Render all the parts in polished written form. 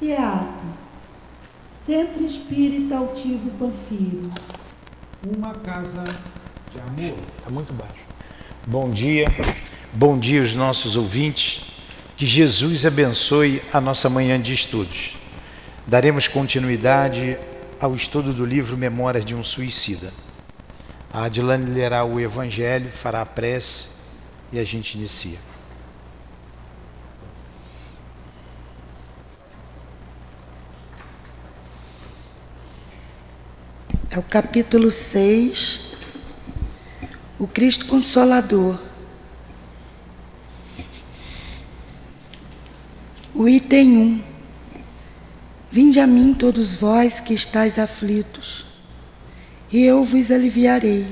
CEAP, Centro Espírita Altivo Panfiro. Uma casa de amor. Está muito baixo. Bom dia aos nossos ouvintes. Que Jesus abençoe a nossa manhã de estudos. Daremos continuidade ao estudo do livro Memórias de um Suicida. A Adilane lerá o Evangelho, fará a prece e a gente inicia. É o capítulo 6, o Cristo Consolador. O item 1. Vinde a mim todos vós que estáis aflitos, e eu vos aliviarei.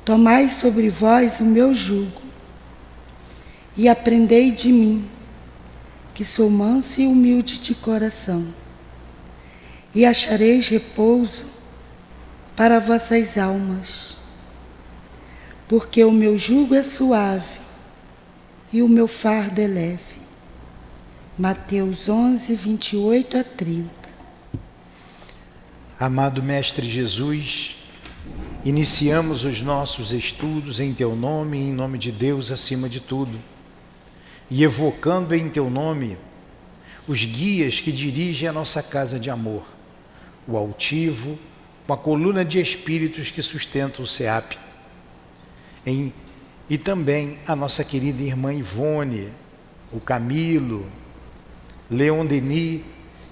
Tomai sobre vós o meu jugo, e aprendei de mim, que sou manso e humilde de coração, e achareis repouso para vossas almas, porque o meu jugo é suave e o meu fardo é leve. Mateus 11, 28 a 30. Amado Mestre Jesus, iniciamos os nossos estudos em Teu nome e em nome de Deus acima de tudo, e evocando em Teu nome os guias que dirigem a nossa casa de amor, o altivo, com a coluna de espíritos que sustenta o CEAP, e também a nossa querida irmã Ivone, o Camilo, Leon Denis,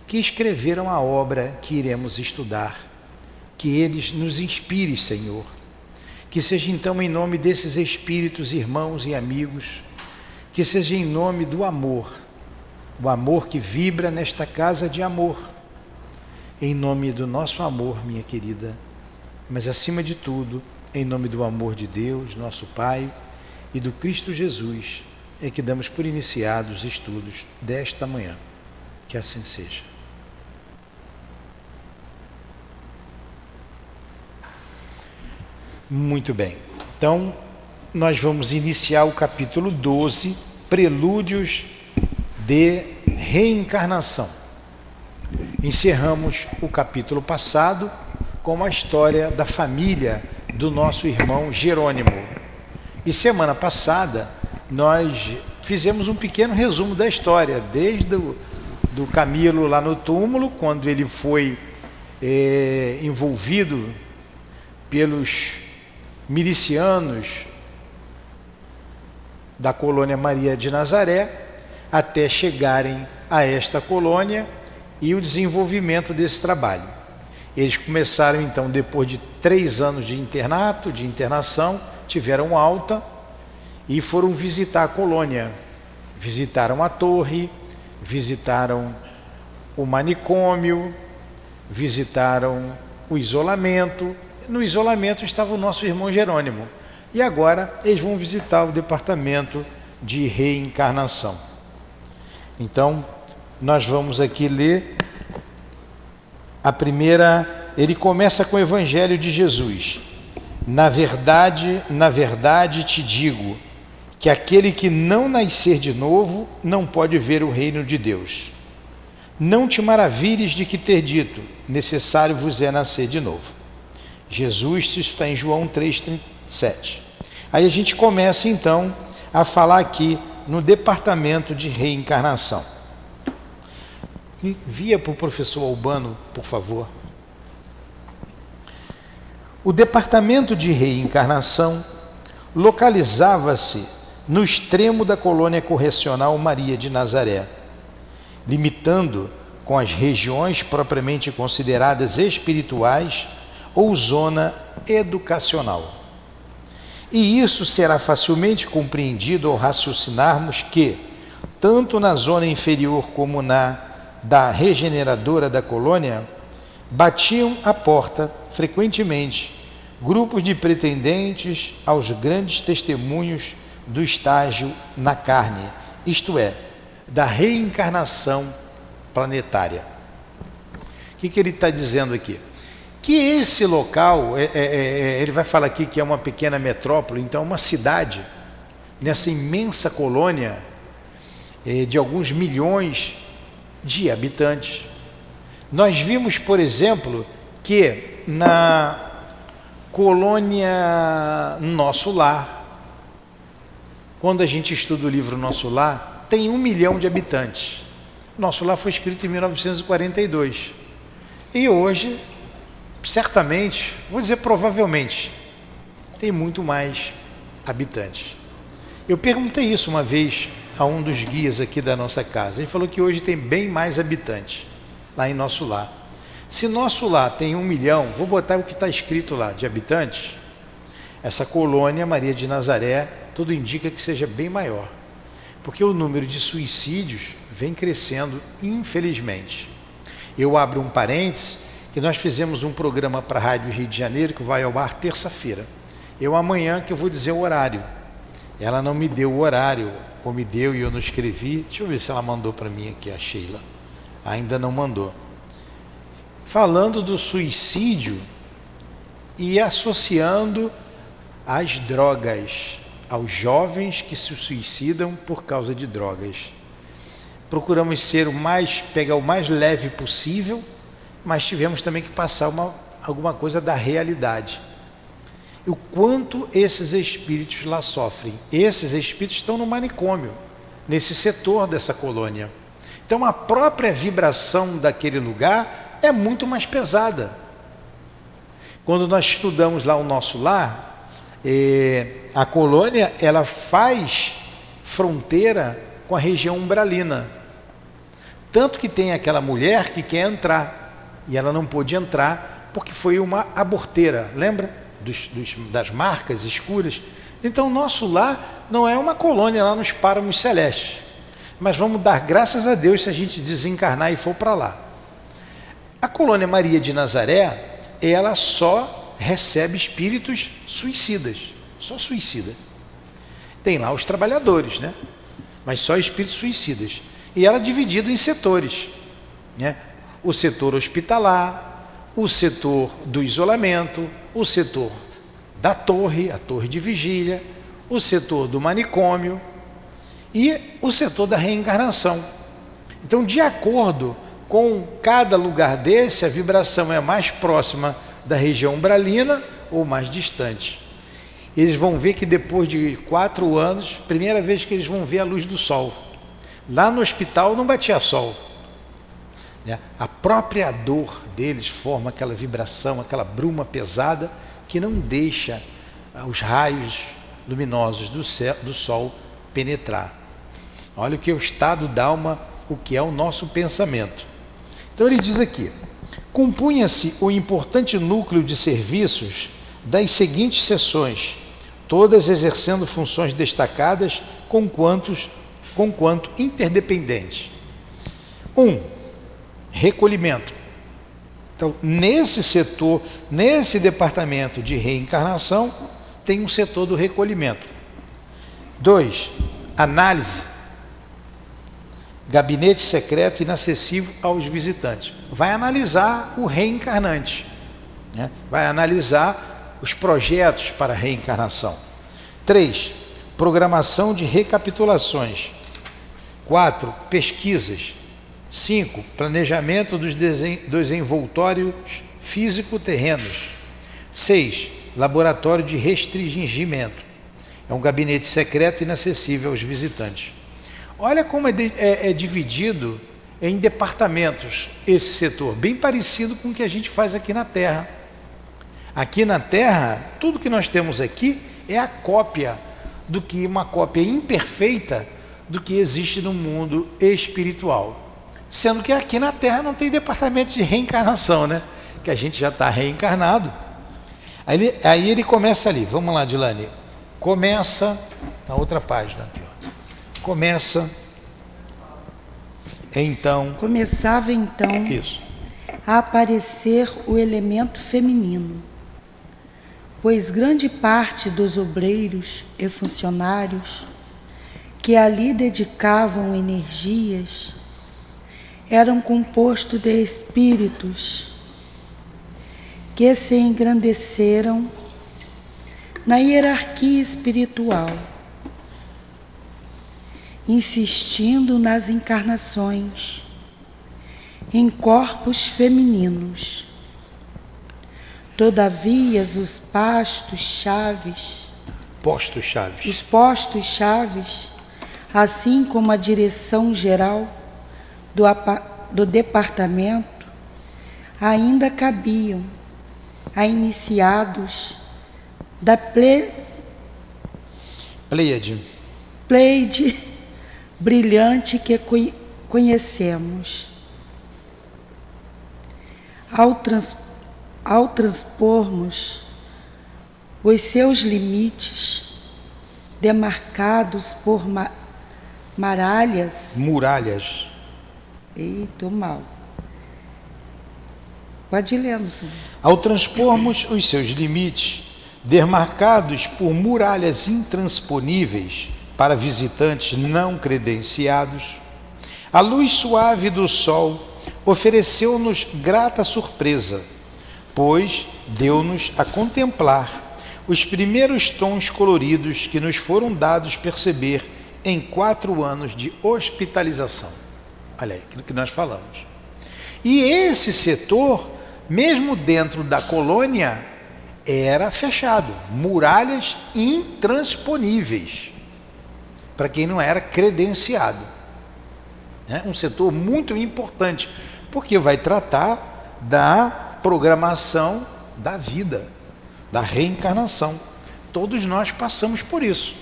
que escreveram a obra que iremos estudar. Que eles nos inspirem, Senhor. Que seja então em nome desses espíritos, irmãos e amigos, que seja em nome do amor, o amor que vibra nesta casa de amor, em nome do nosso amor, minha querida, mas acima de tudo, em nome do amor de Deus, nosso Pai, e do Cristo Jesus, é que damos por iniciados os estudos desta manhã. Que assim seja. Muito bem. Então, nós vamos iniciar o capítulo 12, Prelúdios de Reencarnação. Encerramos o capítulo passado com a história da família do nosso irmão Jerônimo. E semana passada nós fizemos um pequeno resumo da história, desde do Camilo lá no túmulo, quando ele foi envolvido pelos milicianos da colônia Maria de Nazaré, até chegarem a esta colônia e o desenvolvimento desse trabalho. Eles começaram então, depois de 3 anos de internato, de internação, tiveram alta e foram visitar a colônia. Visitaram a torre, visitaram o manicômio, visitaram o isolamento. No isolamento estava o nosso irmão Jerônimo. E agora eles vão visitar o departamento de reencarnação. Então, nós vamos aqui ler a primeira. Ele começa com o Evangelho de Jesus. Na verdade te digo, que aquele que não nascer de novo não pode ver o reino de Deus. Não te maravilhes de que ter dito, necessário vos é nascer de novo. Jesus, isso está em João 3,37. Aí a gente começa então a falar aqui no departamento de reencarnação. Envia para o professor Albano, por favor. O departamento de reencarnação localizava-se no extremo da colônia correcional Maria de Nazaré, limitando com as regiões propriamente consideradas espirituais ou zona educacional. E isso será facilmente compreendido ao raciocinarmos que, tanto na zona inferior como na da regeneradora da colônia, batiam à porta frequentemente grupos de pretendentes aos grandes testemunhos do estágio na carne, isto é, da reencarnação planetária. O que ele está dizendo aqui? Que esse local, ele vai falar aqui que é uma pequena metrópole, então uma cidade, nessa imensa colônia de alguns milhões de habitantes. Nós vimos, por exemplo, que na colônia Nosso Lar, quando a gente estuda o livro Nosso Lar, tem 1 milhão de habitantes. Nosso Lar foi escrito em 1942. E hoje, certamente, vou dizer provavelmente, tem muito mais habitantes. Eu perguntei isso uma vez a um dos guias aqui da nossa casa. Ele falou que hoje tem bem mais habitantes lá em Nosso Lar. Se Nosso Lar tem 1 milhão, vou botar o que está escrito lá de habitantes, essa colônia Maria de Nazaré, tudo indica que seja bem maior, porque o número de suicídios vem crescendo, infelizmente. Eu abro um parênteses, que nós fizemos um programa para a Rádio Rio de Janeiro, que vai ao ar terça-feira. Amanhã que eu vou dizer o horário. Ela não me deu o horário, ou me deu e eu não escrevi. Deixa eu ver se ela mandou para mim aqui, a Sheila. Ainda não mandou. Falando do suicídio e associando as drogas, aos jovens que se suicidam por causa de drogas. Procuramos ser pegar o mais leve possível, mas tivemos também que passar alguma coisa da realidade. O quanto esses espíritos lá sofrem. Esses espíritos estão no manicômio, nesse setor dessa colônia. Então a própria vibração daquele lugar é muito mais pesada. Quando nós estudamos lá o Nosso Lar, a colônia ela faz fronteira com a região umbralina. Tanto que tem aquela mulher que quer entrar, e ela não pôde entrar porque foi uma aborteira, lembra? Das marcas escuras. Então Nosso Lar não é uma colônia lá nos páramos celestes, mas vamos dar graças a Deus se a gente desencarnar e for para lá. A colônia Maria de Nazaré, ela só recebe espíritos suicidas, só suicida. Tem lá os trabalhadores, né? Mas só espíritos suicidas. E ela é dividida em setores, né? O setor hospitalar, o setor do isolamento, o setor da torre, a torre de vigília, o setor do manicômio e o setor da reencarnação. Então, de acordo com cada lugar desse, a vibração é mais próxima da região umbralina ou mais distante. Eles vão ver que depois de 4 anos, primeira vez que eles vão ver a luz do sol. Lá no hospital não batia sol. A própria dor deles forma aquela vibração, aquela bruma pesada que não deixa os raios luminosos do sol penetrar. Olha o que é o estado da alma, o que é o nosso pensamento. Então ele diz aqui: compunha-se o importante núcleo de serviços das seguintes seções, todas exercendo funções destacadas conquanto interdependentes. 1. Recolhimento. Então, nesse setor, nesse departamento de reencarnação, tem um setor do recolhimento. 2. Análise. Gabinete secreto inacessível aos visitantes. Vai analisar o reencarnante, né? Vai analisar os projetos para a reencarnação. 3. Programação de recapitulações. 4. Pesquisas. 5. Planejamento dos envoltórios físico-terrenos. 6. Laboratório de restringimento. É um gabinete secreto inacessível aos visitantes. Olha como é dividido em departamentos esse setor, bem parecido com o que a gente faz aqui na Terra. Aqui na Terra, tudo que nós temos aqui é a cópia uma cópia imperfeita do que existe no mundo espiritual. Sendo que aqui na Terra não tem departamento de reencarnação, né? Que a gente já está reencarnado. Aí ele começa ali, vamos lá, Dilane. Começa na outra página aqui, ó. Começava então isso, a aparecer o elemento feminino, pois grande parte dos obreiros e funcionários que ali dedicavam energias eram compostos de espíritos que se engrandeceram na hierarquia espiritual, insistindo nas encarnações em corpos femininos. Todavia, os postos-chaves, assim como a direção geral do departamento, ainda cabiam a iniciados da Pleiade brilhante que conhecemos. Ao transpormos os seus limites, demarcados por muralhas. Eita, mal. Pode ler, senhor. Ao transpormos os seus limites, demarcados por muralhas intransponíveis para visitantes não credenciados, a luz suave do sol ofereceu-nos grata surpresa, pois deu-nos a contemplar os primeiros tons coloridos que nos foram dados perceber em 4 anos de hospitalização. Olha aí, aquilo que nós falamos. E esse setor, mesmo dentro da colônia, era fechado, muralhas intransponíveis, para quem não era credenciado. Um setor muito importante, porque vai tratar da programação da vida, da reencarnação. Todos nós passamos por isso.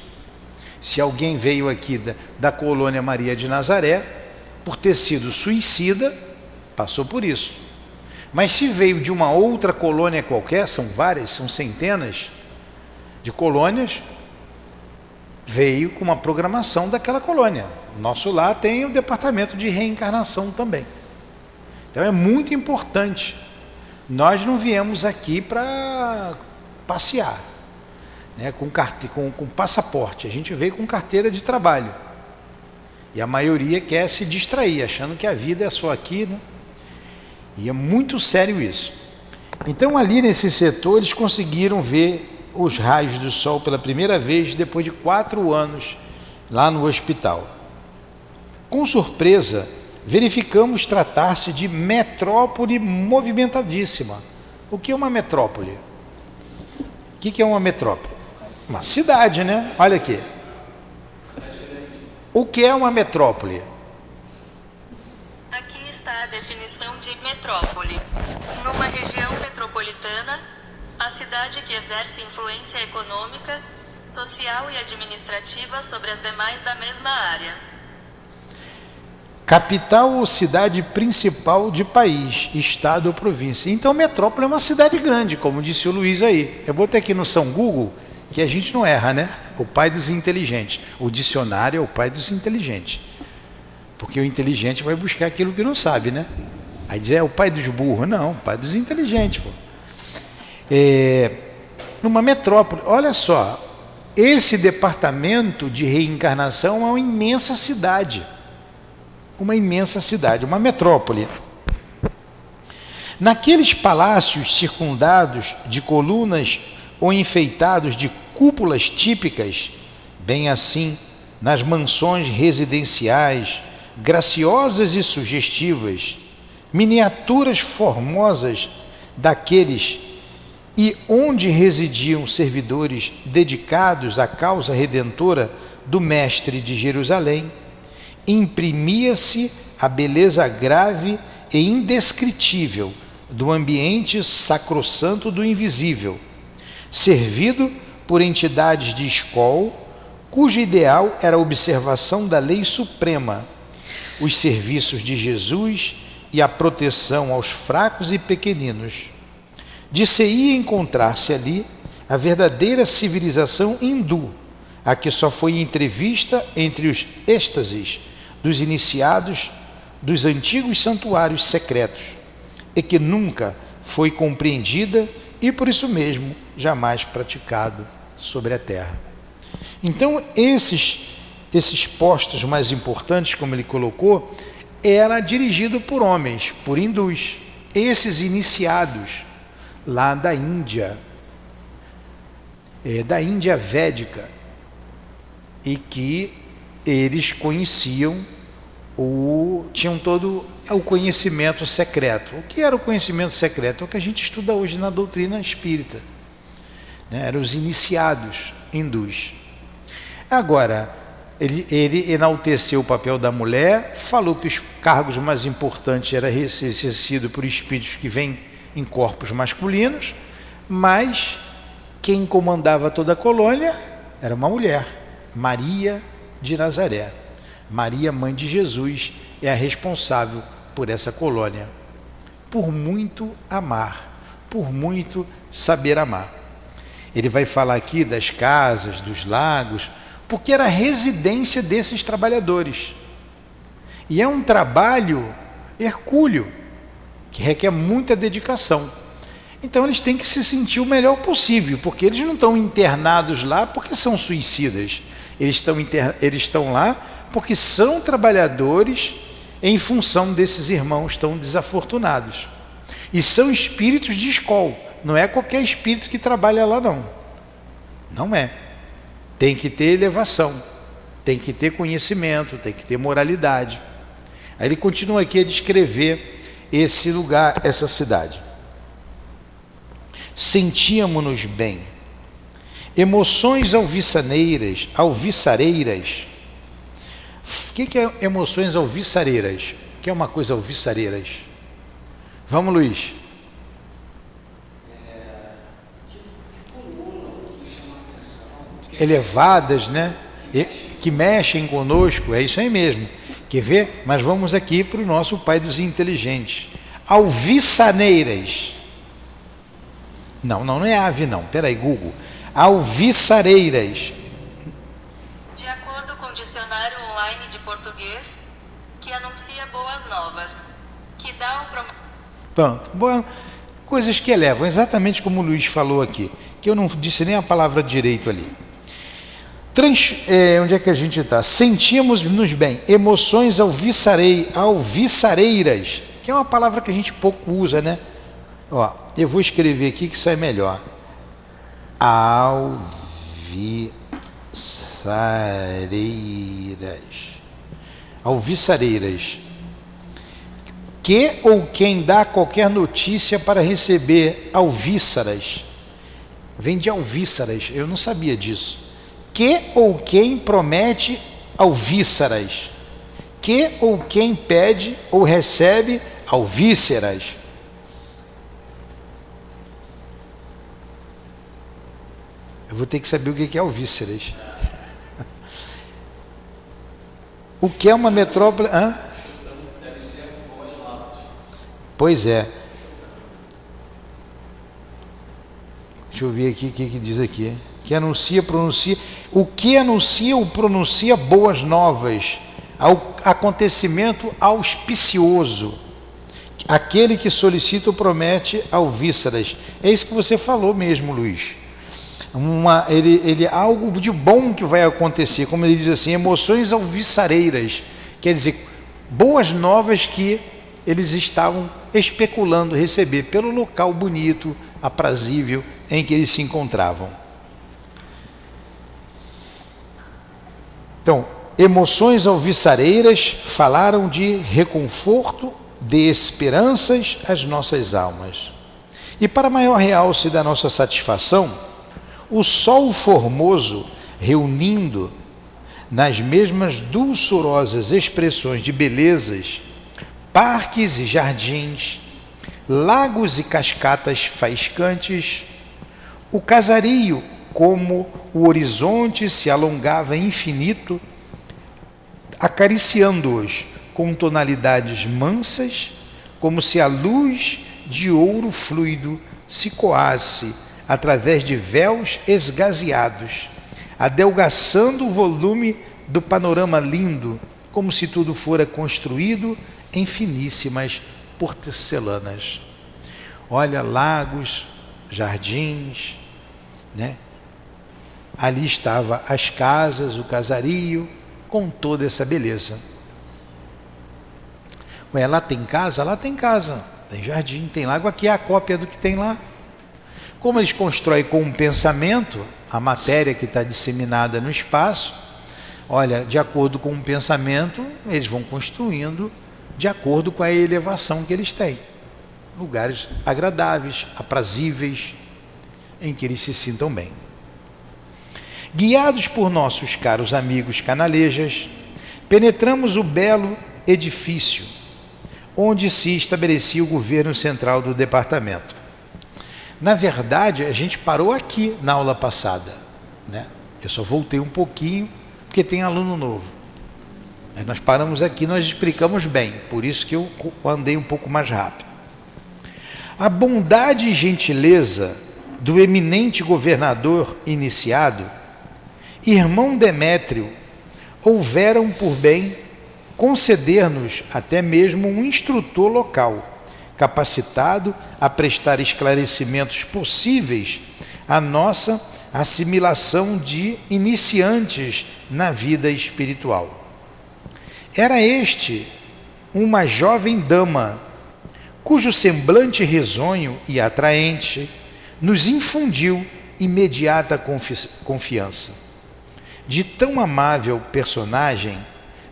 Se alguém veio aqui da colônia Maria de Nazaré, por ter sido suicida, passou por isso. Mas se veio de uma outra colônia qualquer, são várias, são centenas de colônias, veio com uma programação daquela colônia. Nosso lar tem o departamento de reencarnação também. Então é muito importante. Nós não viemos aqui para passear, né, com passaporte. A gente veio com carteira de trabalho. E a maioria quer se distrair, achando que a vida é só aqui, né? E é muito sério isso. Então ali nesse setor eles conseguiram ver os raios do sol pela primeira vez depois de 4 anos lá no hospital. Com surpresa, verificamos tratar-se de metrópole movimentadíssima. O que é uma metrópole? O que é uma metrópole? Uma cidade, né? Olha aqui. O que é uma metrópole? Aqui está a definição de metrópole. Numa região metropolitana, a cidade que exerce influência econômica, social e administrativa sobre as demais da mesma área. Capital ou cidade principal de país, estado ou província. Então metrópole é uma cidade grande, como disse o Luiz aí. Eu botei aqui no São Google, que a gente não erra, né? O pai dos inteligentes. O dicionário é o pai dos inteligentes. Porque o inteligente vai buscar aquilo que não sabe, né? Aí diz, é o pai dos burros. Não, o pai dos inteligentes, pô. Numa metrópole, olha só, esse departamento de reencarnação é uma imensa cidade. Uma imensa cidade, uma metrópole. Naqueles palácios circundados de colunas ou enfeitados de cúpulas típicas, bem assim, nas mansões residenciais, graciosas e sugestivas, miniaturas formosas daqueles e onde residiam servidores dedicados à causa redentora do Mestre de Jerusalém, imprimia-se a beleza grave e indescritível do ambiente sacrossanto do invisível, servido por entidades de escola, cujo ideal era a observação da lei suprema, os serviços de Jesus e a proteção aos fracos e pequeninos. De-se-ia encontrar-se ali a verdadeira civilização hindu, a que só foi entrevista entre os êxtases dos iniciados dos antigos santuários secretos, e que nunca foi compreendida e por isso mesmo jamais praticado sobre a terra. Então esses postos mais importantes, como ele colocou, era dirigido por homens, por hindus, esses iniciados lá da Índia védica, e que eles conheciam tinham todo o conhecimento secreto. O que era o conhecimento secreto? É o que a gente estuda hoje na doutrina espírita, né? Eram os iniciados hindus. Agora, ele enalteceu o papel da mulher, falou que os cargos mais importantes eram exercidos por espíritos que vêm em corpos masculinos, mas quem comandava toda a colônia era uma mulher, Maria de Nazaré. Maria, mãe de Jesus, é a responsável por essa colônia, por muito amar, por muito saber amar. Ele vai falar aqui das casas, dos lagos, porque era a residência desses trabalhadores. E é um trabalho hercúleo, que requer muita dedicação. Então eles têm que se sentir o melhor possível, porque eles não estão internados lá porque são suicidas. Eles estão lá porque são trabalhadores em função desses irmãos tão desafortunados. E são espíritos de escola, não é qualquer espírito que trabalha lá não. Não é. Tem que ter elevação, tem que ter conhecimento, tem que ter moralidade. Aí ele continua aqui a descrever esse lugar, essa cidade. Sentíamos-nos bem. Emoções alviçareiras. O que é emoções alviçareiras? O que é uma coisa alviçareiras? Vamos, Luiz. Elevadas, né? Que mexem conosco, é isso aí mesmo. Quer ver? Mas vamos aqui para o nosso pai dos inteligentes. Alviçaneiras. Não é ave não. Peraí, Google. Alviçareiras. De acordo com o dicionário online de português, que anuncia boas novas, que dá Pronto. Bom, coisas que elevam, exatamente como o Luiz falou aqui, que eu não disse nem a palavra direito ali. Onde é que a gente está? Sentíamos-nos bem. Emoções alviçareiras, que é uma palavra que a gente pouco usa, né? Ó, eu vou escrever aqui que sai melhor. Alviçareiras. Que ou quem dá qualquer notícia para receber alvíçaras. Vem de alvíçaras, eu não sabia disso. Que ou quem promete alvíçaras. Que ou quem pede ou recebe alvíceras. Eu vou ter que saber o que é alvíceras. O que é uma metrópole? Pois é. Deixa eu ver aqui o que diz aqui. Que anuncia, pronuncia. O que anuncia ou pronuncia boas novas? Ao acontecimento auspicioso. Aquele que solicita ou promete alvíceras. É isso que você falou mesmo, Luiz. Algo de bom que vai acontecer, como ele diz assim, emoções alviçareiras, quer dizer, boas novas que eles estavam especulando receber pelo local bonito, aprazível em que eles se encontravam. Então, emoções alviçareiras falaram de reconforto, de esperanças às nossas almas. E para maior realce da nossa satisfação, o sol formoso, reunindo nas mesmas dulçorosas expressões de belezas, parques e jardins, lagos e cascatas faiscantes, o casario, como o horizonte se alongava infinito, acariciando-os com tonalidades mansas, como se a luz de ouro fluido se coasse através de véus esgazeados, adelgaçando o volume do panorama lindo, como se tudo fora construído em finíssimas porcelanas. Olha, lagos, jardins, né? Ali estavam as casas, o casario, com toda essa beleza. Ué, lá tem casa? Lá tem casa, tem jardim, tem lago. Aqui é a cópia do que tem lá. Como eles constroem com um pensamento, a matéria que está disseminada no espaço, Olha, de acordo com o pensamento, eles vão construindo de acordo com a elevação que eles têm. Lugares agradáveis, aprazíveis, em que eles se sintam bem. Guiados por nossos caros amigos canalejas, penetramos o belo edifício onde se estabelecia o governo central do departamento. Na verdade, a gente parou aqui na aula passada, né? Eu só voltei um pouquinho, porque tem aluno novo. Aí nós paramos aqui, nós explicamos bem, por isso que eu andei um pouco mais rápido. A bondade e gentileza do eminente governador iniciado, irmão Demétrio, houveram por bem conceder-nos até mesmo um instrutor local, capacitado a prestar esclarecimentos possíveis à nossa assimilação de iniciantes na vida espiritual. Era este uma jovem dama, cujo semblante risonho e atraente nos infundiu imediata confiança. De tão amável personagem,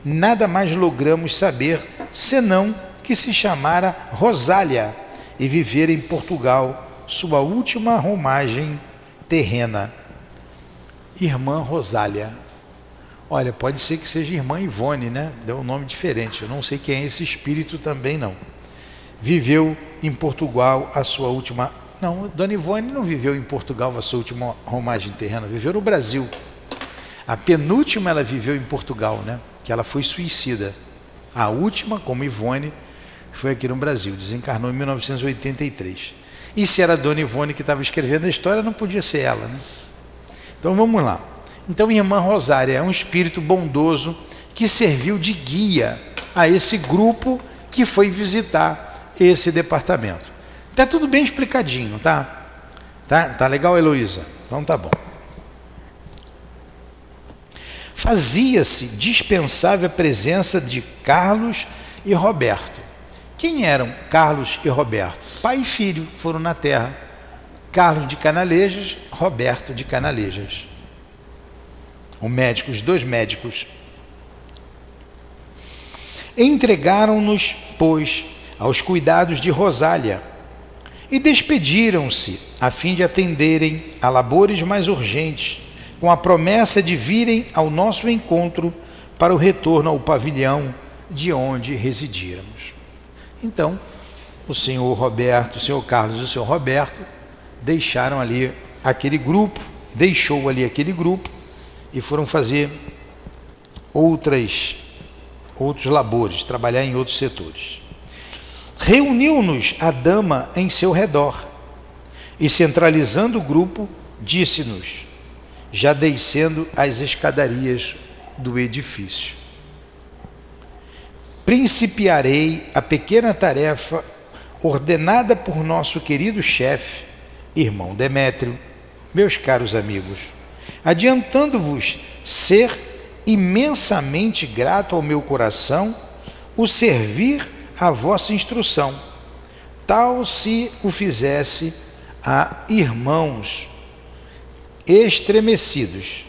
nada mais logramos saber, senão que se chamara Rosália e vivera em Portugal sua última romagem terrena. Irmã Rosália. Olha, pode ser que seja irmã Ivone, né? Deu um nome diferente, eu não sei quem é esse espírito também não. Viveu em Portugal a sua última... Não, Dona Ivone não viveu em Portugal a sua última romagem terrena, viveu no Brasil. A penúltima ela viveu em Portugal, né? Que ela foi suicida. A última, como Ivone, foi aqui no Brasil, desencarnou em 1983. E se era a Dona Ivone que estava escrevendo a história, não podia ser ela, né? Então vamos lá. Então, irmã Rosária é um espírito bondoso que serviu de guia a esse grupo que foi visitar esse departamento. Está tudo bem explicadinho, tá? Tá legal, Heloísa? Então tá bom. Fazia-se dispensável a presença de Carlos e Roberto. Quem eram Carlos e Roberto? Pai e filho foram na Terra. Carlos de Canalejas, Roberto de Canalejas. Os dois médicos. Entregaram-nos, pois, aos cuidados de Rosália e despediram-se a fim de atenderem a labores mais urgentes, com a promessa de virem ao nosso encontro para o retorno ao pavilhão de onde residíramos. Então, o senhor Roberto, o senhor Carlos e o senhor Roberto deixaram ali aquele grupo, e foram fazer outros labores, trabalhar em outros setores. Reuniu-nos a dama em seu redor e, centralizando o grupo, disse-nos, já descendo as escadarias do edifício: principiarei a pequena tarefa ordenada por nosso querido chefe, irmão Demétrio, meus caros amigos, adiantando-vos ser imensamente grato ao meu coração o servir a vossa instrução, tal se o fizesse a irmãos estremecidos.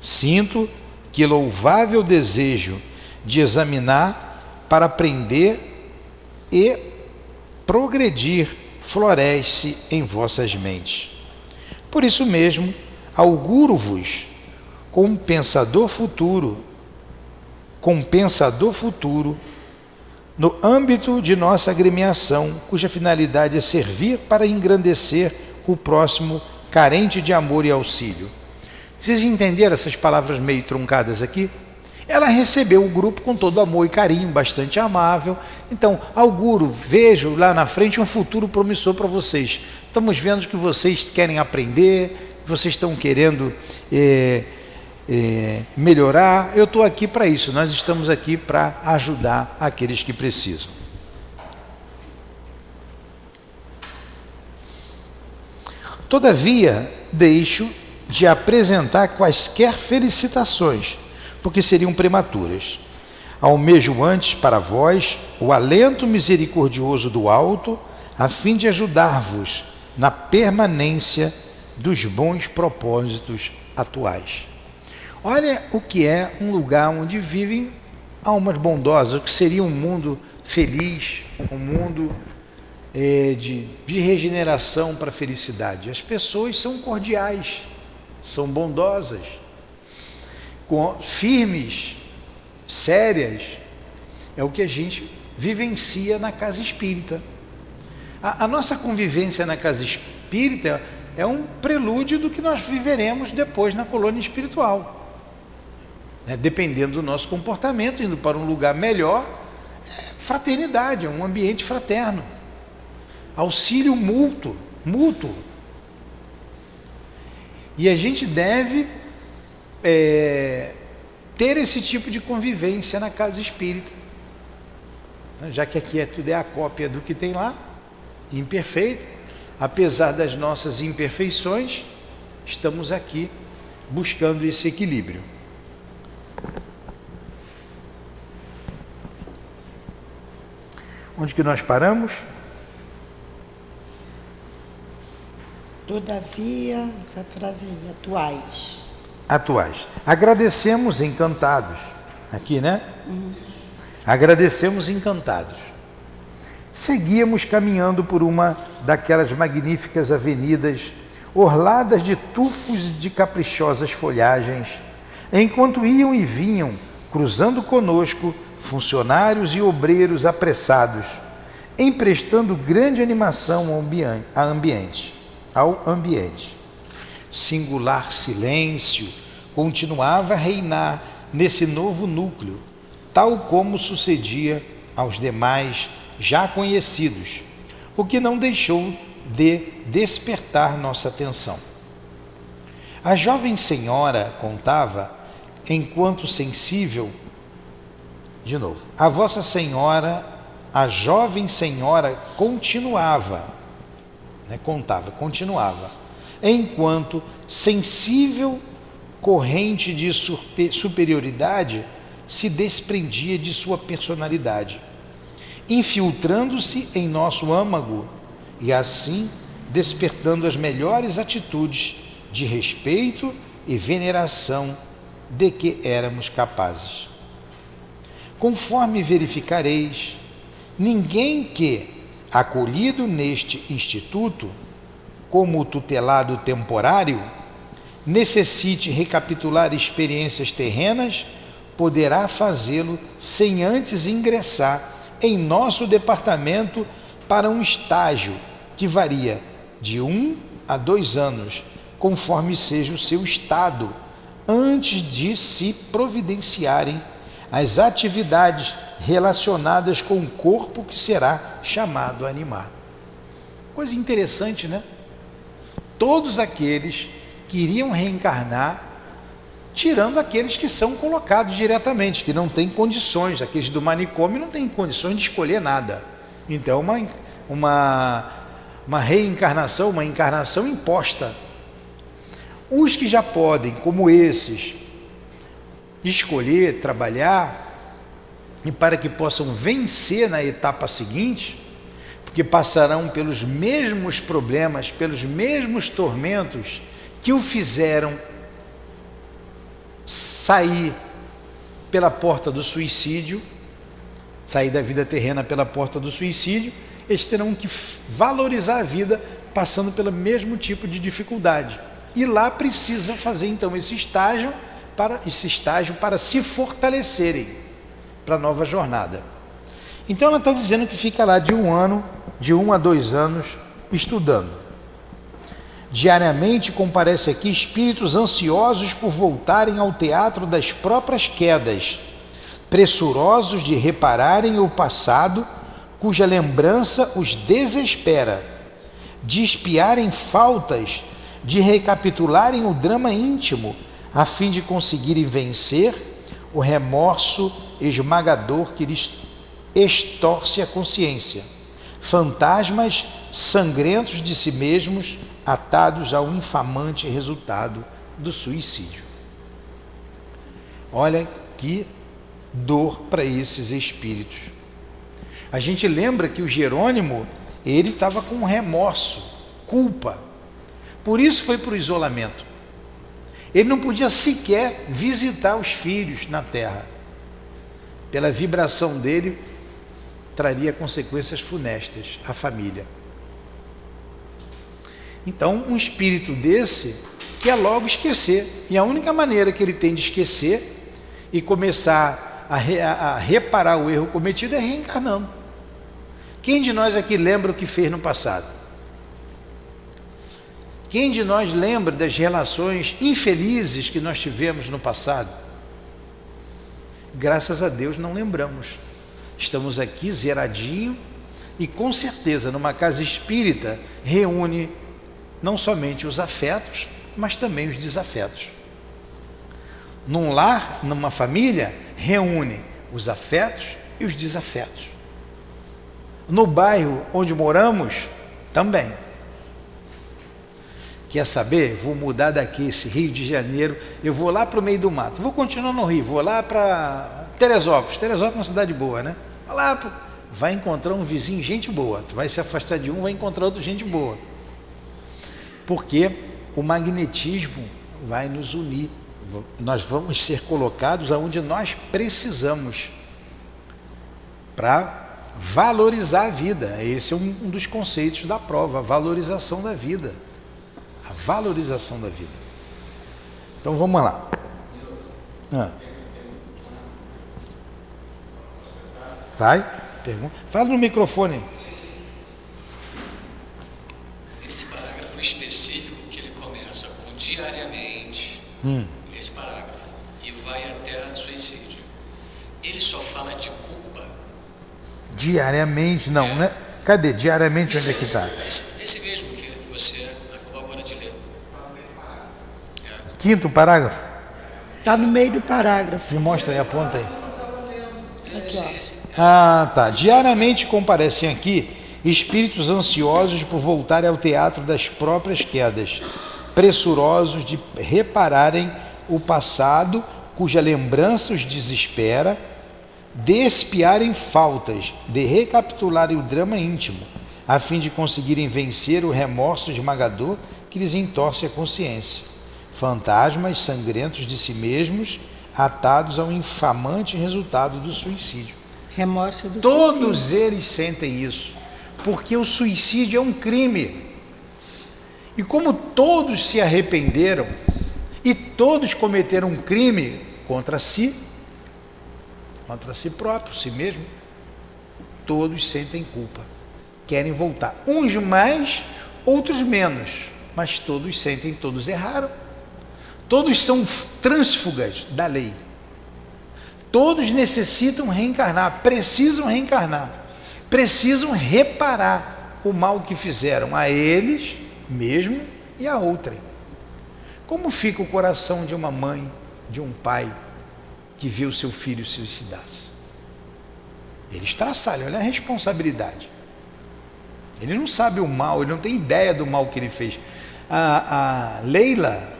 Sinto que louvável desejo de examinar para aprender e progredir floresce em vossas mentes. Por isso mesmo, auguro-vos com pensador futuro no âmbito de nossa agremiação, cuja finalidade é servir para engrandecer o próximo carente de amor e auxílio. Vocês entenderam essas palavras meio truncadas aqui? Ela recebeu o grupo com todo amor e carinho, bastante amável. Então, auguro, vejo lá na frente um futuro promissor para vocês. Estamos vendo que vocês querem aprender, vocês estão querendo melhorar. Eu estou aqui para isso, nós estamos aqui para ajudar aqueles que precisam. Todavia, deixo de apresentar quaisquer felicitações, porque seriam prematuras. Almejo antes para vós o alento misericordioso do alto, a fim de ajudar-vos na permanência dos bons propósitos atuais. Olha o que é um lugar onde vivem almas bondosas, o que seria um mundo feliz, um mundo de regeneração para a felicidade. As pessoas são cordiais, são bondosas, firmes, sérias. É o que a gente vivencia na casa espírita. A nossa convivência na casa espírita é um prelúdio do que nós viveremos depois na colônia espiritual. Dependendo do nosso comportamento, indo para um lugar melhor, fraternidade, um ambiente fraterno, auxílio mútuo. E a gente deve ter esse tipo de convivência na casa espírita, já que aqui tudo é a cópia do que tem lá, imperfeita. Apesar das nossas imperfeições, estamos aqui buscando esse equilíbrio. Onde que nós paramos? Todavia, essa frase aí, Atuais. Agradecemos encantados. Aqui, né? Agradecemos encantados. Seguíamos caminhando por uma daquelas magníficas avenidas orladas de tufos de caprichosas folhagens, enquanto iam e vinham, cruzando conosco, funcionários e obreiros apressados, emprestando grande animação ao ambiente. Singular silêncio continuava a reinar nesse novo núcleo, tal como sucedia aos demais já conhecidos, o que não deixou de despertar nossa atenção. A jovem senhora contava, enquanto sensível, a jovem senhora continuava, enquanto sensível corrente de superioridade se desprendia de sua personalidade, infiltrando-se em nosso âmago e assim despertando as melhores atitudes de respeito e veneração de que éramos capazes. Conforme verificareis, ninguém que, acolhido neste instituto, como tutelado temporário, necessite recapitular experiências terrenas, poderá fazê-lo sem antes ingressar em nosso departamento para um estágio que varia de 1 a 2 anos, conforme seja o seu estado, antes de se providenciarem as atividades relacionadas com o corpo que será chamado a animar. Coisa interessante, né? Todos aqueles que iriam reencarnar, tirando aqueles que são colocados diretamente, que não têm condições, aqueles do manicômio não têm condições de escolher nada. Então, uma reencarnação, uma encarnação imposta. Os que já podem, como esses, escolher, trabalhar, e para que possam vencer na etapa seguinte, porque passarão pelos mesmos problemas, pelos mesmos tormentos que o fizeram sair pela porta do suicídio, sair da vida terrena pela porta do suicídio, eles terão que valorizar a vida passando pelo mesmo tipo de dificuldade. E lá precisa fazer então esse estágio para se fortalecerem para a nova jornada. Então ela está dizendo que fica lá de 1 a 2 anos estudando. Diariamente comparece aqui espíritos ansiosos por voltarem ao teatro das próprias quedas, pressurosos de repararem o passado, cuja lembrança os desespera, de espiarem faltas, de recapitularem o drama íntimo, a fim de conseguirem vencer o remorso esmagador que lhes extorce a consciência, fantasmas sangrentos de si mesmos, atados ao infamante resultado do suicídio. Olha que dor para esses espíritos. A gente lembra que o Jerônimo, ele estava com remorso, culpa. Por isso foi para o isolamento. Ele não podia sequer visitar os filhos na terra. Pela vibração dele, traria consequências funestas à família. Então, um espírito desse quer logo esquecer. E a única maneira que ele tem de esquecer e começar a reparar o erro cometido é reencarnando. Quem de nós aqui lembra o que fez no passado? Quem de nós lembra das relações infelizes que nós tivemos no passado? Graças a Deus não lembramos. Estamos aqui zeradinho e com certeza numa casa espírita reúne não somente os afetos, mas também os desafetos. Num lar, numa família, reúne os afetos e os desafetos. No bairro onde moramos, também. Quer saber? Vou mudar daqui, esse Rio de Janeiro, eu vou lá para o meio do mato. Vou continuar no Rio, vou lá para Teresópolis. Teresópolis é uma cidade boa, né? Vai encontrar um vizinho, gente boa. Tu vai se afastar de um, vai encontrar outro, gente boa. Porque o magnetismo vai nos unir. Nós vamos ser colocados aonde nós precisamos para valorizar a vida. Esse é um dos conceitos da prova, a valorização da vida. A valorização da vida. Então vamos lá. Vai? Pergunta. Fala no microfone. Esse parágrafo específico que ele começa com diariamente, nesse parágrafo, e vai até suicídio. Ele só fala de culpa. Diariamente, não, né? Cadê? Diariamente, onde é que está? Esse mesmo que você acabou agora de ler. Quinto parágrafo? Está no meio do parágrafo. Me mostra aí, aponta aí. Esse. Ah, tá. Diariamente comparecem aqui espíritos ansiosos por voltarem ao teatro das próprias quedas, pressurosos de repararem o passado, cuja lembrança os desespera, de expiarem faltas, de recapitularem o drama íntimo, a fim de conseguirem vencer o remorso esmagador que lhes entorce a consciência. Fantasmas sangrentos de si mesmos, atados ao infamante resultado do suicídio. Remorso do Todos suicídio. eles sentem isso, porque o suicídio é um crime. E como todos se arrependeram e todos cometeram um crime contra si próprio, si mesmo, todos sentem culpa, querem voltar. Uns mais, outros menos, mas todos sentem, todos erraram. Todos são trânsfugas da lei. Todos necessitam reencarnar, precisam reparar o mal que fizeram a eles mesmo e a outrem. Como fica o coração de uma mãe, de um pai que vê o seu filho se suicidar-se? Ele estraçalha, olha a responsabilidade. Ele não sabe o mal, ele não tem ideia do mal que ele fez. A Leila,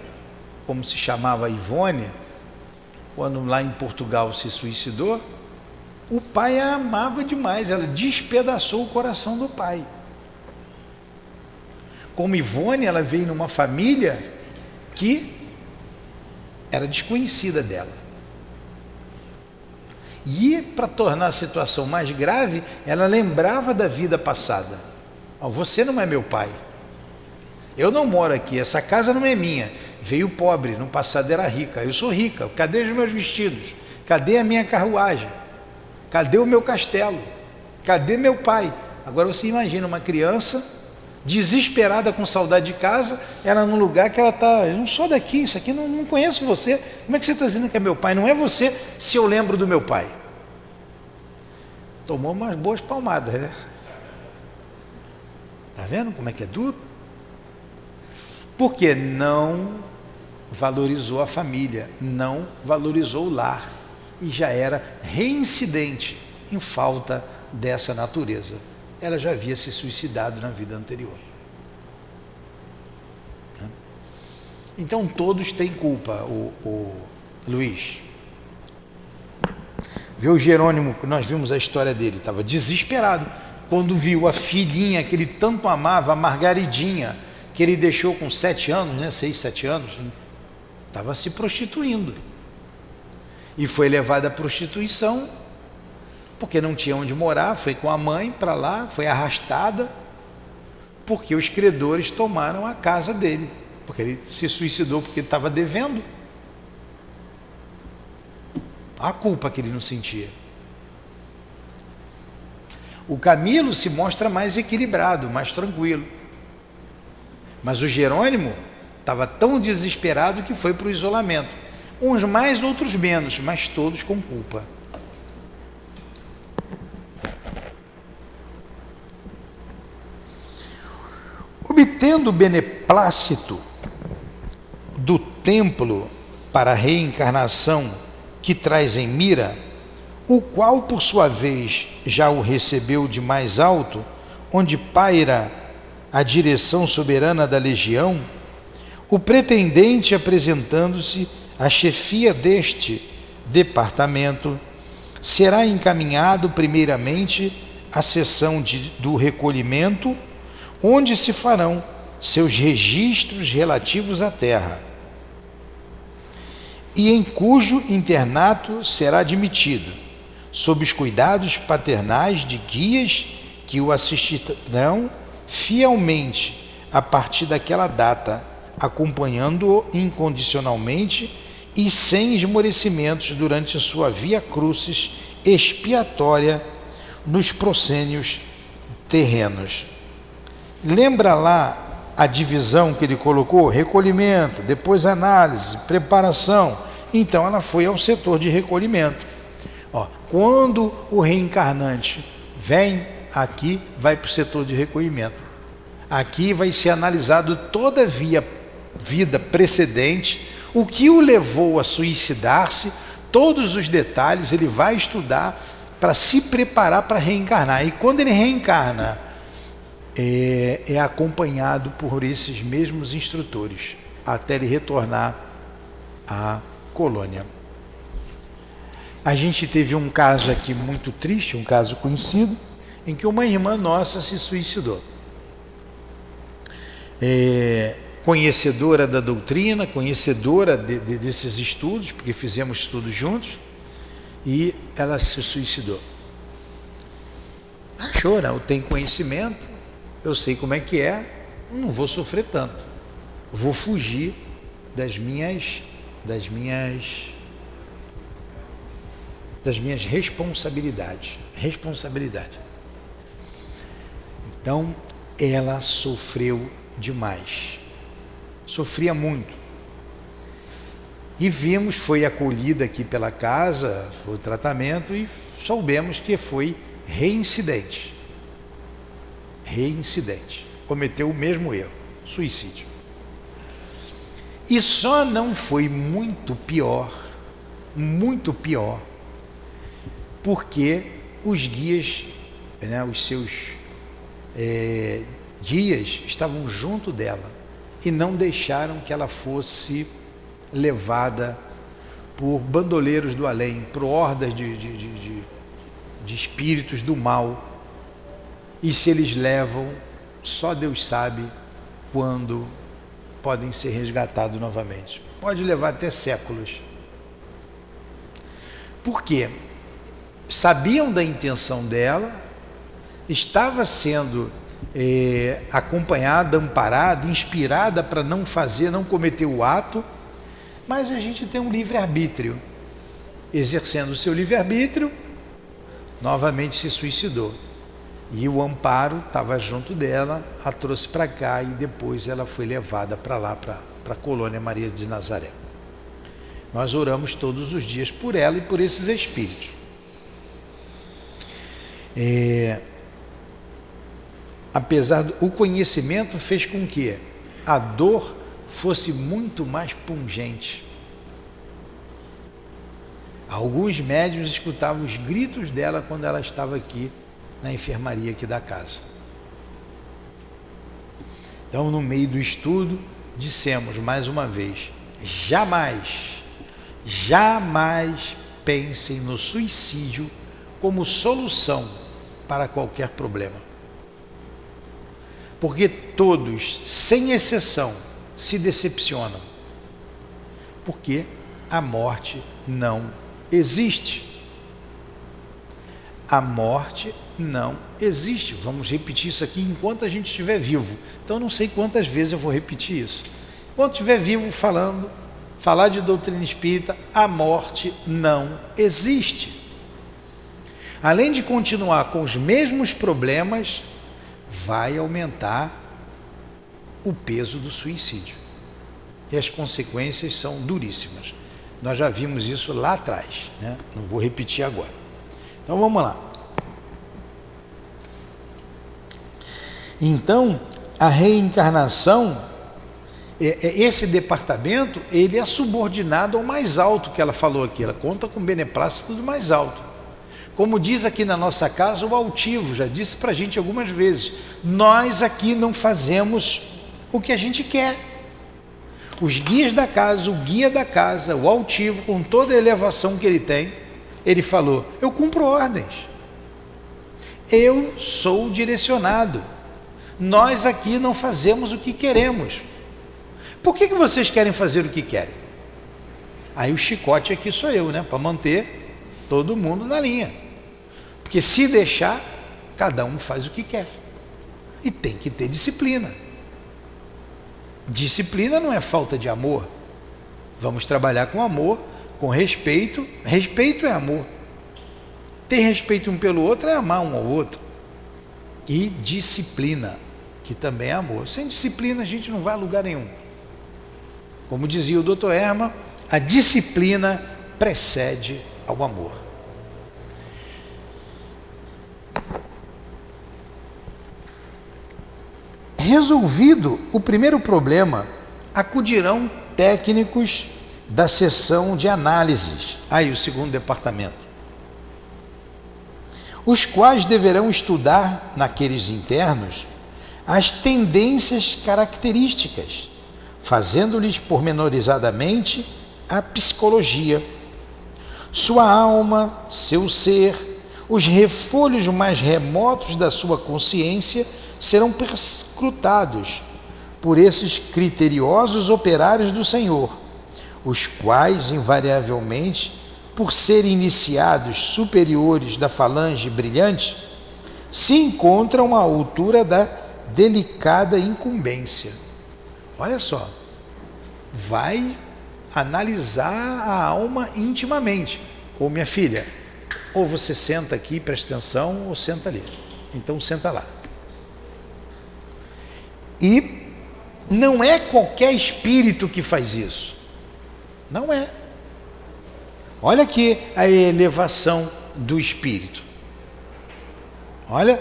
como se chamava a Ivone, quando lá em Portugal se suicidou, o pai a amava demais, ela despedaçou o coração do pai. Como Ivone, ela veio numa família que era desconhecida dela. E, para tornar a situação mais grave, ela lembrava da vida passada. Você não é meu pai. Eu não moro aqui, essa casa não é minha. Veio pobre, no passado era rica. Eu sou rica, cadê os meus vestidos? Cadê a minha carruagem? Cadê o meu castelo? Cadê meu pai? Agora você imagina uma criança desesperada com saudade de casa, ela num lugar que ela está, eu não sou daqui, isso aqui não conheço você. Como é que você está dizendo que é meu pai? Não é você se eu lembro do meu pai. Tomou umas boas palmadas, né? Está vendo como é que é duro? Porque não valorizou a família, não valorizou o lar e já era reincidente em falta dessa natureza. Ela já havia se suicidado na vida anterior. Então todos têm culpa, o Luiz. Vê o Jerônimo, que nós vimos a história dele, estava desesperado quando viu a filhinha que ele tanto amava, a Margaridinha, que ele deixou com 7 anos, né? 6, 7 anos, estava se prostituindo. E foi levada à prostituição, porque não tinha onde morar, foi com a mãe para lá, foi arrastada, porque os credores tomaram a casa dele, porque ele se suicidou porque estava devendo. A culpa que ele não sentia. O Camilo se mostra mais equilibrado, mais tranquilo. Mas o Jerônimo estava tão desesperado que foi para o isolamento. Uns mais, outros menos, mas todos com culpa. Obtendo o beneplácito do templo para a reencarnação que traz em mira, o qual por sua vez já o recebeu de mais alto, onde paira a direção soberana da legião, o pretendente, apresentando-se à chefia deste departamento, será encaminhado primeiramente à seção do recolhimento, onde se farão seus registros relativos à terra, e em cujo internato será admitido, sob os cuidados paternais de guias que o assistirão fielmente a partir daquela data, acompanhando-o incondicionalmente e sem esmorecimentos durante sua via crucis expiatória nos proscênios terrenos. Lembra lá a divisão que ele colocou? Recolhimento, depois análise, preparação. Então ela foi ao setor de recolhimento. Quando o reencarnante vem aqui, vai para o setor de recolhimento. Aqui vai ser analisado toda a vida precedente, o que o levou a suicidar-se, todos os detalhes ele vai estudar para se preparar para reencarnar. E quando ele reencarna, é acompanhado por esses mesmos instrutores, até ele retornar à colônia. A gente teve um caso aqui muito triste, um caso conhecido, em que uma irmã nossa se suicidou. Conhecedora da doutrina, conhecedora desses estudos, porque fizemos estudos juntos, e ela se suicidou. Achou, não? Eu tenho conhecimento, eu sei como é que é, não vou sofrer tanto, vou fugir das minhas responsabilidades. Então, ela sofreu demais, sofria muito. E vimos, foi acolhida aqui pela casa, foi o tratamento e soubemos que foi reincidente, cometeu o mesmo erro, suicídio. E só não foi muito pior, porque os guias, os seus guias estavam junto dela e não deixaram que ela fosse levada por bandoleiros do além, por hordas de espíritos do mal. E se eles levam, só Deus sabe quando podem ser resgatados novamente. Pode levar até séculos. Por quê? Sabiam da intenção dela, estava sendo acompanhada, amparada, inspirada para não fazer, não cometer o ato, mas a gente tem um livre-arbítrio. Exercendo o seu livre-arbítrio, novamente se suicidou. E o amparo estava junto dela, a trouxe para cá e depois ela foi levada para lá, para a colônia Maria de Nazaré. Nós oramos todos os dias por ela e por esses espíritos. Apesar do conhecimento fez com que a dor fosse muito mais pungente. Alguns médiuns escutavam os gritos dela quando ela estava aqui na enfermaria aqui da casa. Então, no meio do estudo, dissemos mais uma vez: jamais pensem no suicídio como solução para qualquer problema. Porque todos, sem exceção, se decepcionam. Porque a morte não existe. A morte não existe. Vamos repetir isso aqui enquanto a gente estiver vivo. Então não sei quantas vezes eu vou repetir isso. Enquanto estiver vivo falar de doutrina espírita, a morte não existe. Além de continuar com os mesmos problemas, vai aumentar o peso do suicídio. E as consequências são duríssimas. Nós já vimos isso lá atrás, né? Não vou repetir agora. Então vamos lá. Então, a reencarnação, esse departamento, ele é subordinado ao mais alto que ela falou aqui. Ela conta com o beneplácito do mais alto. Como diz aqui na nossa casa o altivo, já disse para a gente algumas vezes, nós aqui não fazemos o que a gente quer. Os guias da casa, o guia da casa, o altivo, com toda a elevação que ele tem, ele falou, eu cumpro ordens, eu sou direcionado, nós aqui não fazemos o que queremos. Por que vocês querem fazer o que querem? Aí o chicote aqui sou eu, né? Para manter todo mundo na linha. Porque se deixar, cada um faz o que quer. E tem que ter disciplina. Disciplina não é falta de amor. Vamos trabalhar com amor, com respeito. Respeito é amor. Ter respeito um pelo outro é amar um ao outro. E disciplina, que também é amor. Sem disciplina a gente não vai a lugar nenhum. Como dizia o Dr. Herman, a disciplina precede ao amor. Resolvido o primeiro problema, acudirão técnicos da seção de análises, aí o segundo departamento, os quais deverão estudar naqueles internos as tendências características, fazendo-lhes pormenorizadamente a psicologia, sua alma, seu ser, os refolhos mais remotos da sua consciência serão perscrutados por esses criteriosos operários do Senhor, os quais, invariavelmente, por serem iniciados superiores da falange brilhante, se encontram à altura da delicada incumbência. Olha só, vai analisar a alma intimamente. Ou minha filha, ou você senta aqui, presta atenção, ou senta ali. Então senta lá. E não é qualquer espírito que faz isso. Não é. Olha aqui a elevação do espírito. Olha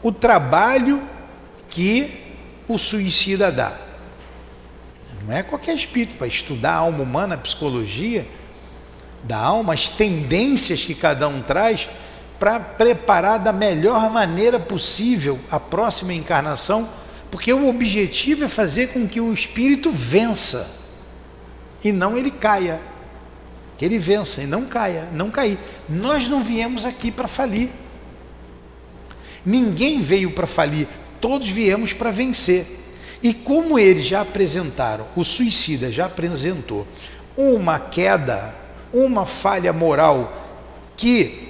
o trabalho que o suicida dá. Não é qualquer espírito. Para estudar a alma humana, a psicologia da alma, as tendências que cada um traz, para preparar da melhor maneira possível a próxima encarnação, porque o objetivo é fazer com que o espírito vença e não ele caia, que ele vença e não caia, não cair. Nós não viemos aqui para falir, ninguém veio para falir, todos viemos para vencer. E como eles já apresentaram, o suicida já apresentou uma queda, uma falha moral que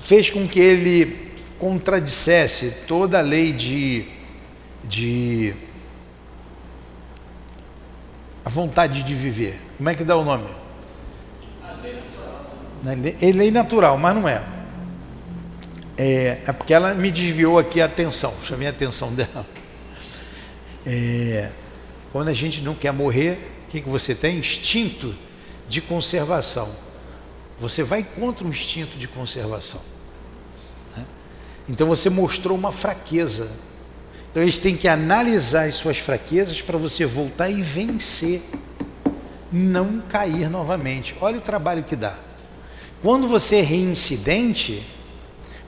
fez com que ele contradissesse toda a lei de a vontade de viver. Como é que dá o nome? A lei natural. É lei natural, mas não é. É porque ela me desviou aqui a atenção, chamei a atenção dela. Quando a gente não quer morrer, o que você tem? Instinto de conservação. Você vai contra o instinto de conservação, né? Então você mostrou uma fraqueza. Então eles têm que analisar as suas fraquezas para você voltar e vencer, não cair novamente. Olha o trabalho que dá. Quando você é reincidente,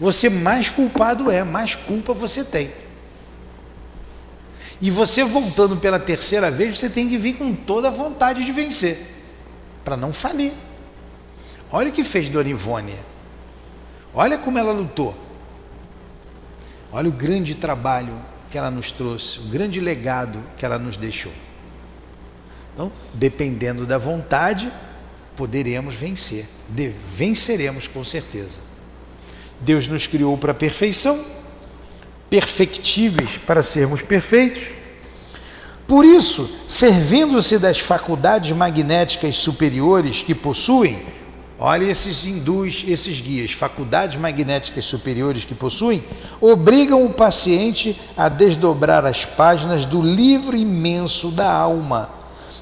você mais culpado é, mais culpa você tem. E você voltando pela terceira vez, você tem que vir com toda a vontade de vencer, para não falir. Olha o que fez Dona Ivone. Olha como ela lutou. Olha o grande trabalho que ela nos trouxe, o grande legado que ela nos deixou. Então, dependendo da vontade, poderemos vencer. Venceremos com certeza. Deus nos criou para a perfeição, perfectíveis para sermos perfeitos. Por isso, servindo-se das faculdades magnéticas superiores que possuem, olha esses hindus, esses guias, faculdades magnéticas superiores que possuem, obrigam o paciente a desdobrar as páginas do livro imenso da alma,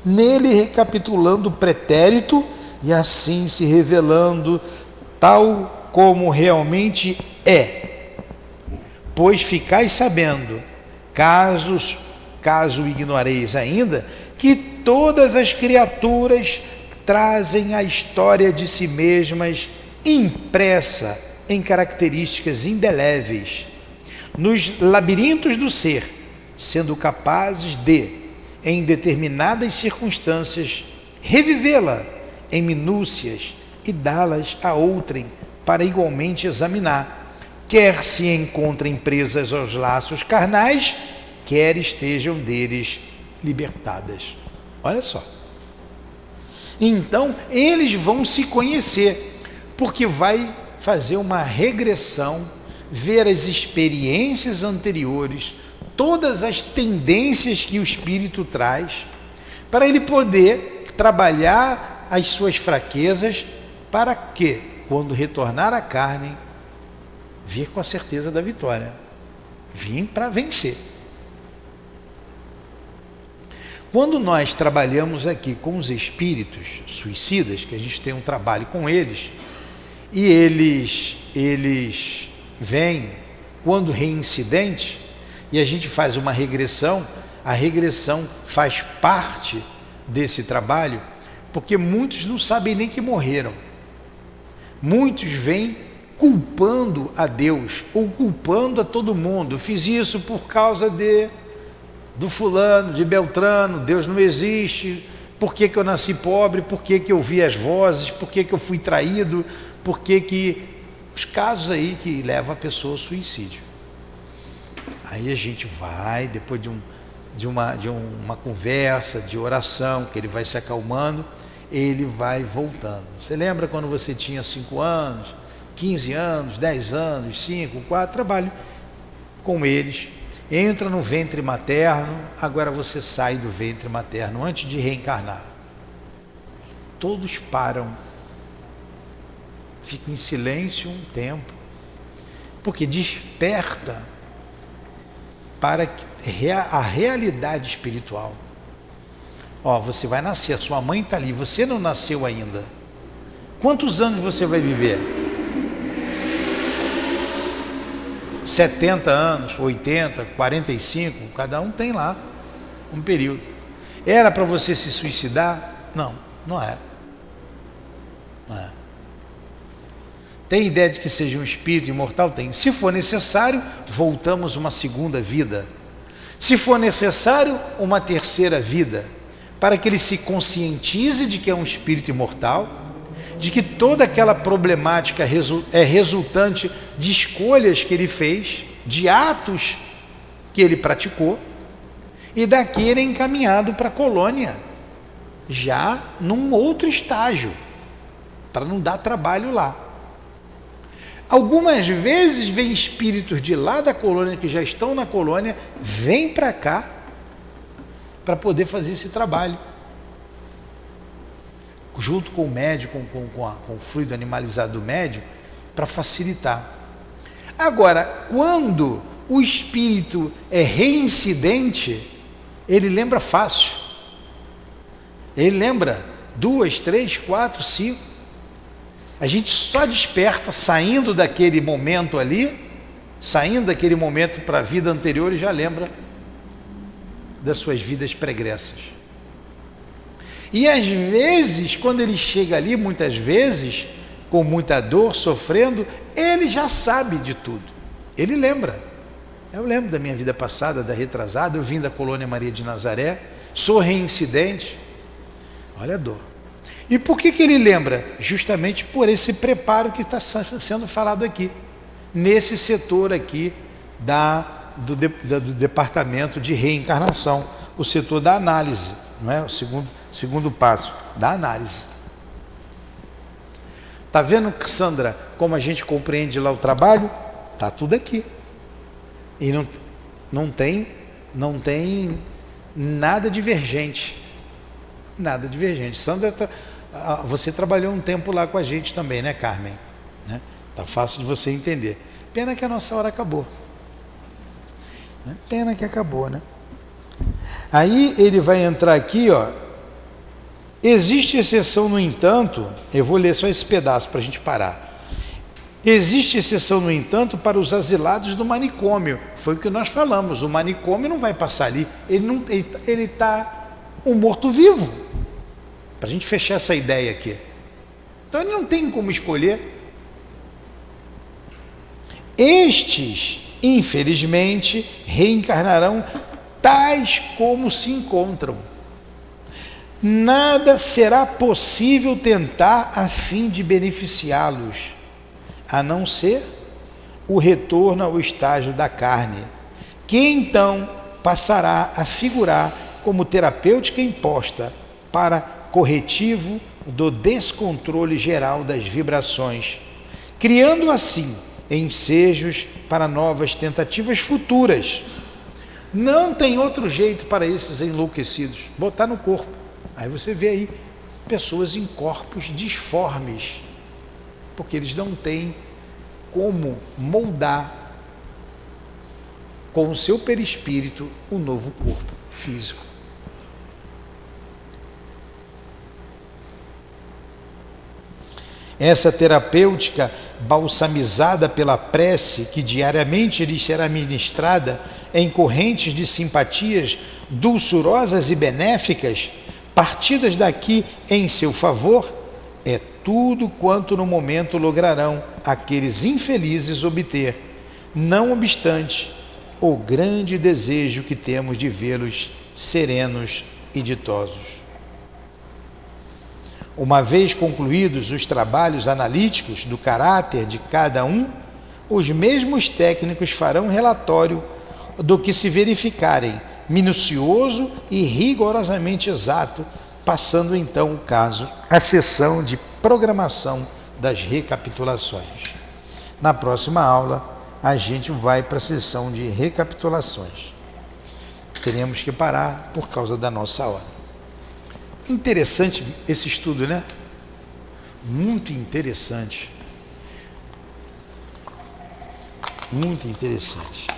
nele recapitulando o pretérito e assim se revelando tal como realmente é. Pois ficais sabendo, caso ignoreis ainda, que todas as criaturas trazem a história de si mesmas impressa em características indeléveis, nos labirintos do ser, sendo capazes de, em determinadas circunstâncias, revivê-la em minúcias e dá-las a outrem para igualmente examinar, quer se encontrem presas aos laços carnais, quer estejam deles libertadas. Olha só. Então, eles vão se conhecer, porque vai fazer uma regressão, ver as experiências anteriores, todas as tendências que o espírito traz, para ele poder trabalhar as suas fraquezas, para que, quando retornar à carne, vir com a certeza da vitória, vir para vencer. Quando nós trabalhamos aqui com os espíritos suicidas, que a gente tem um trabalho com eles, e eles vêm quando reincidentes, e a gente faz uma regressão, a regressão faz parte desse trabalho, porque muitos não sabem nem que morreram. Muitos vêm culpando a Deus, ou culpando a todo mundo. Fiz isso por causa do fulano, de Beltrano, Deus não existe, por que eu nasci pobre, por que eu ouvi as vozes, por que eu fui traído, por que os casos aí que levam a pessoa ao suicídio. Aí a gente vai, depois de uma conversa, de oração, que ele vai se acalmando, ele vai voltando. Você lembra quando você tinha 5 anos, 15 anos, 10 anos, 5, 4, trabalho com eles, entra no ventre materno, agora você sai do ventre materno antes de reencarnar. Todos param, ficam em silêncio um tempo, porque desperta para a realidade espiritual. Você vai nascer, a sua mãe está ali, você não nasceu ainda. Quantos anos você vai viver? 70 anos, 80, 45, cada um tem lá um período. Era para você se suicidar? Não, não era. Não é. Tem ideia de que seja um espírito imortal? Tem. Se for necessário, voltamos uma segunda vida. Se for necessário, uma terceira vida, para que ele se conscientize de que é um espírito imortal, de que toda aquela problemática é resultante de escolhas que ele fez, de atos que ele praticou, e daqui ele é encaminhado para a colônia, já num outro estágio, para não dar trabalho lá. Algumas vezes vem espíritos de lá da colônia, que já estão na colônia, vêm para cá, para poder fazer esse trabalho, junto com o médium, com o fluido animalizado do médium, para facilitar. Agora, quando o espírito é reincidente, ele lembra fácil. Ele lembra 2, 3, 4, 5. A gente só desperta saindo daquele momento ali, saindo daquele momento para a vida anterior, e já lembra das suas vidas pregressas. E às vezes, quando ele chega ali, muitas vezes, com muita dor, sofrendo, ele já sabe de tudo. Ele lembra. Eu lembro da minha vida passada, da retrasada, eu vim da colônia Maria de Nazaré, sou reincidente. Olha a dor. E por que ele lembra? Justamente por esse preparo que está sendo falado aqui, nesse setor aqui do departamento de reencarnação, o setor da análise, não é? Segundo passo, da análise. Tá vendo, Sandra, como a gente compreende lá o trabalho? Tá tudo aqui. E não tem nada divergente. Nada divergente. Sandra, você trabalhou um tempo lá com a gente também, né, Carmen? Né? Tá fácil de você entender. Pena que a nossa hora acabou. Pena que acabou, né? Aí ele vai entrar aqui, ó. Existe exceção, no entanto, eu vou ler só esse pedaço para a gente parar. Existe exceção, no entanto, para os asilados do manicômio. Foi o que nós falamos. O manicômio não vai passar ali. Ele está um morto-vivo. Para a gente fechar essa ideia aqui. Então ele não tem como escolher. Estes, infelizmente, reencarnarão tais como se encontram. Nada será possível tentar a fim de beneficiá-los, a não ser o retorno ao estágio da carne, que então passará a figurar como terapêutica imposta para corretivo do descontrole geral das vibrações, criando assim ensejos para novas tentativas futuras. Não tem outro jeito para esses enlouquecidos, botar no corpo. Aí você vê aí pessoas em corpos disformes, porque eles não têm como moldar com o seu perispírito um novo corpo físico. Essa terapêutica balsamizada pela prece que diariamente lhes será ministrada em correntes de simpatias dulçurosas e benéficas, partidas daqui em seu favor, é tudo quanto no momento lograrão aqueles infelizes obter, não obstante o grande desejo que temos de vê-los serenos e ditosos. Uma vez concluídos os trabalhos analíticos do caráter de cada um, os mesmos técnicos farão relatório do que se verificarem, minucioso e rigorosamente exato, passando então o caso à sessão de programação das recapitulações. Na próxima aula, a gente vai para a sessão de recapitulações. Teremos que parar por causa da nossa hora. Interessante esse estudo, né? Muito interessante. Muito interessante.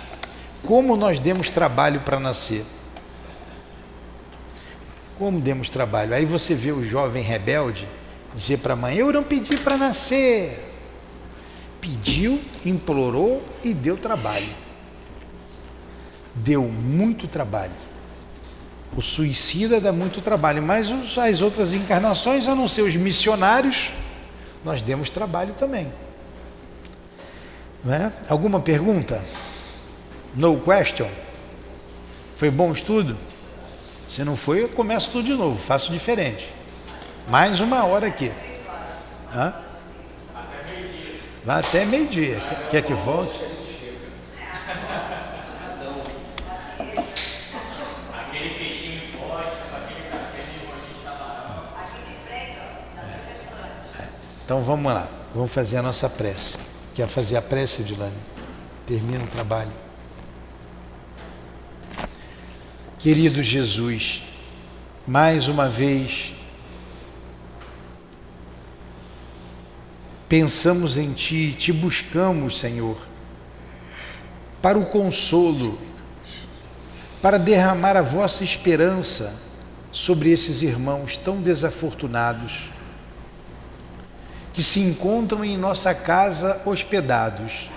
Como nós demos trabalho para nascer. Como demos trabalho. Aí você vê o jovem rebelde dizer para a mãe: eu não pedi para nascer. Pediu, implorou e deu trabalho. Deu muito trabalho. O suicida dá muito trabalho, mas as outras encarnações, a não ser os missionários, nós demos trabalho também. Não é? Alguma pergunta? No question? Foi bom o estudo? Se não foi, eu começo tudo de novo, faço diferente. Mais uma hora aqui. Hã? Vai até meio-dia. Quer que volte? Então vamos lá, vamos fazer a nossa prece. Quer fazer a prece, Edilane? Termina o trabalho. Querido Jesus, mais uma vez pensamos em Ti, Te buscamos, Senhor, para o consolo, para derramar a Vossa esperança sobre esses irmãos tão desafortunados, que se encontram em nossa casa hospedados,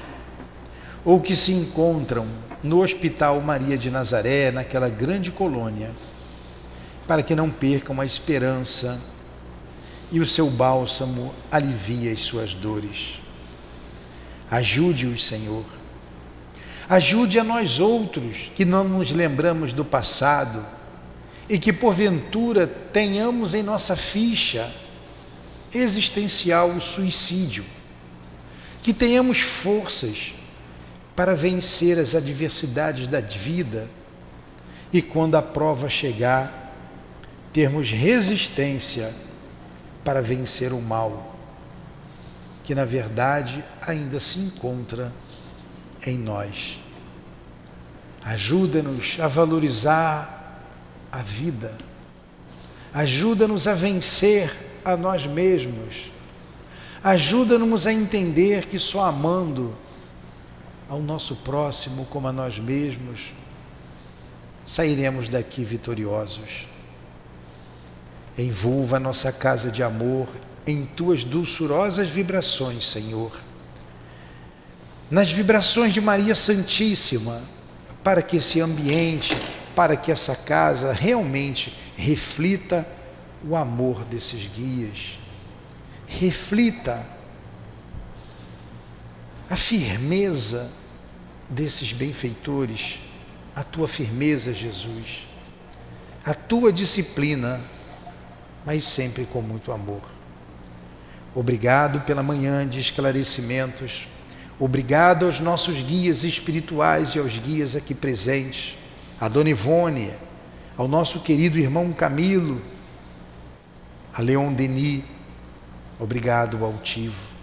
ou que se encontram no Hospital Maria de Nazaré, naquela grande colônia, para que não percam a esperança e o seu bálsamo alivie as suas dores. Ajude-os, Senhor. Ajude a nós outros que não nos lembramos do passado e que porventura tenhamos em nossa ficha existencial o suicídio, que tenhamos forças para vencer as adversidades da vida e quando a prova chegar, termos resistência para vencer o mal, que na verdade ainda se encontra em nós. Ajuda-nos a valorizar a vida, ajuda-nos a vencer a nós mesmos, ajuda-nos a entender que só amando ao nosso próximo como a nós mesmos sairemos daqui vitoriosos. Envolva a nossa casa de amor em tuas dulçurosas vibrações, Senhor, nas vibrações de Maria Santíssima, para que esse ambiente, para que essa casa realmente reflita o amor desses guias, reflita a firmeza desses benfeitores, a tua firmeza, Jesus, a tua disciplina, mas sempre com muito amor. Obrigado pela manhã de esclarecimentos, obrigado aos nossos guias espirituais e aos guias aqui presentes, a Dona Ivone, ao nosso querido irmão Camilo, a Leon Denis, obrigado, altivo.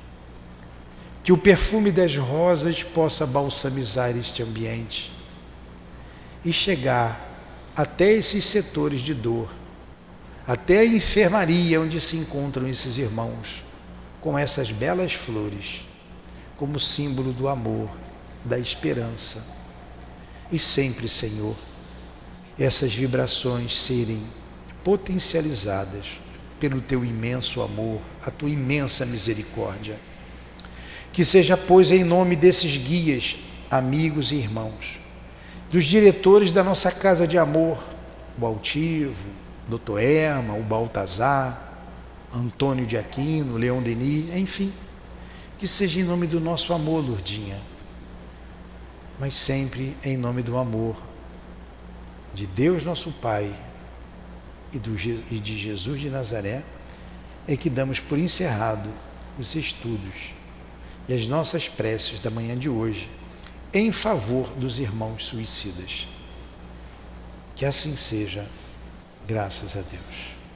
Que o perfume das rosas possa balsamizar este ambiente e chegar até esses setores de dor, até a enfermaria onde se encontram esses irmãos, com essas belas flores, como símbolo do amor, da esperança. E sempre, Senhor, essas vibrações serem potencializadas pelo teu imenso amor, a tua imensa misericórdia. Que seja, pois, em nome desses guias, amigos e irmãos, dos diretores da nossa casa de amor, o Altivo, Dr. Erma, o Baltazar, Antônio de Aquino, Leon Denis, enfim, que seja em nome do nosso amor, Lourdinha, mas sempre em nome do amor de Deus nosso Pai e de Jesus de Nazaré, é que damos por encerrado os estudos e as nossas preces da manhã de hoje em favor dos irmãos suicidas. Que assim seja, graças a Deus.